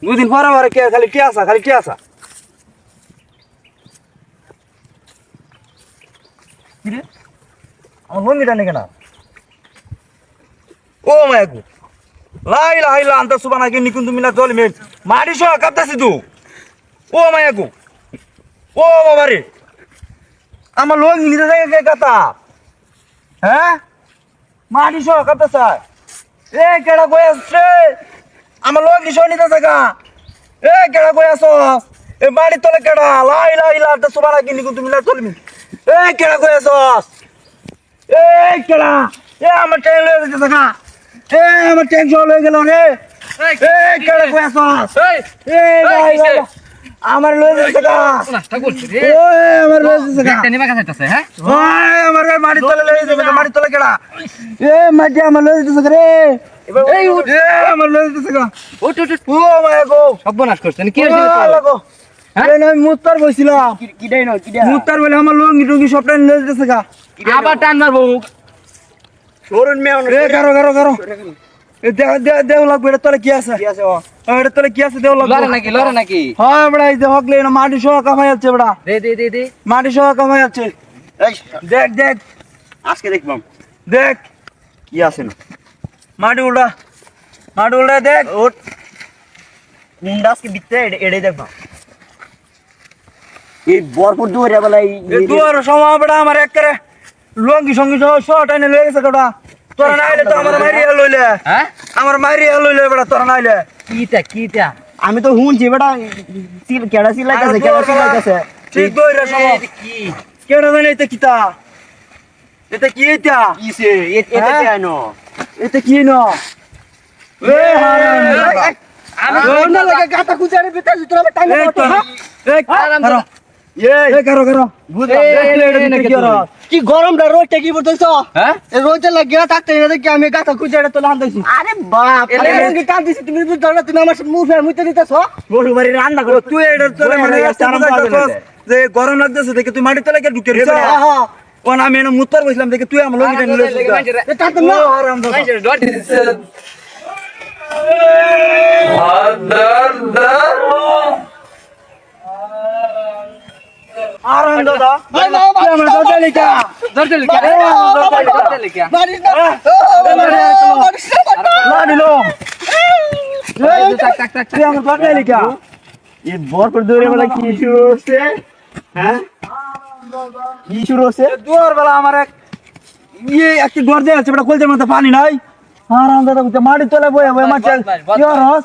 দুদিন পরে পরে কে খালি কে আসা খালি কে আসা আমার লঙ্গিটা নেই কেনা ও মায়াকু লাইলা হাইলা আন্তা সুবানা কে নিকুন তুমি না জল মেট মারি সহ কাঁপতাছি তু ও মায়াকু ও বাবারে আমার লঙ্গি নিতে থাকে কে কাতা হ্যাঁ মারি সহ কাঁপতাছ এ কেডা কই আসছে আমার লঙ্গি সহ নিতে থাকা এ কেডা কই আসছ এ বাড়ি তলে কেডা লাইলা হাইলা আন্তা সুবানা কে নিকুন তুমি না জল মেট এ কেডা কই আসছ এ কেডা এ আমার ট্রেন লয়ে যেতে থাকা এ আমার ট্রেন সহ লয়ে গেল রে এ কেডা কই আসছ এ ভাই আমার লয়ে যেতে থাকা ও আমার লয়ে যেতে থাকা একটা নিবা কাছে আছে হ্যাঁ ওই আমার মাটি তলে লয়ে যেতে থাকা মাটি তলে কেডা এ মাটি আমার লয়ে যেতে থাকা রে এই উঠ এ আমার লয়ে যেতে থাকা উঠ উঠ উঠ। ও মায়া গো সর্বনাশ করছেন কি কি লাগো হ্যাঁ? এই আমি মুত্তার বইছিলাম কিডাই না কিডা মুত্তার বলে আমার লঙ্গি টঙ্গি সব টাইম লয়ে যেতে থাকা আবার টান মারবো শরণ মেও এ কারো কারো কারো এ দেও লাগবে এটা তোলে কি আছে এটা তোলে কি আছে দেও লড়ে লাগবে নাকি হ্যাঁ বড়া এই যে হকলে না মাটি সহ কামাই আছে বড়া দে মাটি সহ কামাই আছে দেখ দেখ আজকে দেখবাম দেখ কি আছে না মাটি উল্টা দেখ ওর মুন্ডা আজকে বিতে এড়ে দেখবাম এই বরপুর দুয়ারে বেলা এই দুয়ার সময় বড়া আমার একবারে লঙ্গি সঙ্গি সহ শর্ট আইনে লয়ে গেছে কোটা তোরা না আইলে তো আমার মারিয়া লইলে হ্যাঁ আমার মারিয়া লইলে বড়া তোরা না আইলে কিটা আমি তো হুনছি বেটা সিল কেডা সিল লাগাছে ঠিক দইরা সময় কি কেডা জানে এটা কিতা এটা কি এটা কিসে এটা হ্যাঁ? কি আইনো এটা কি ন এ হারাম আমি না লাগে গাতা কুজারে বেটা তোরা টাইম কত এই কারো এই কারো বুঝলাম এটা কি হলো কি গরমটা রোদটা কি পড়তেছ হ্যাঁ এই রোদটা লাগিয়া থাকতে না দেখি আমি গাতা খুঁজে তোলা আনতেছি আরে বাপ এলে রঙি টান দিছি তুমি বুঝছো না তুমি আমার মুখে মুতে দিতেছ গরু বাড়ি রান্না ও তুই এটা তোলে মানে আরাম পাবে না যে গরম লাগতেছে দেখে তুই মাটি তলে কে ঢুকে রিছ হ্যাঁ ও না আমি এনে মুত্তর বসলাম দেখে তুই আমার লগিটা নিলে এটা তো না আরাম দাও আরাম দাও ভাই মামা তুই আমার দরজা লিখা ধরতে লিখা মারিস না মারিস না না দিলো টাক তুই আমার দরজা লিখা এই বরপুর দৌড়ে বেলা কি শুরু হচ্ছে হ্যাঁ কি শুরু হচ্ছে দুয়ার বেলা আমার এক একটু দরজা আছে বেটা কলজের মধ্যে পানি নাই আরাম দাও মাটি তলে বয়ে বয়ে মাছ কি হরস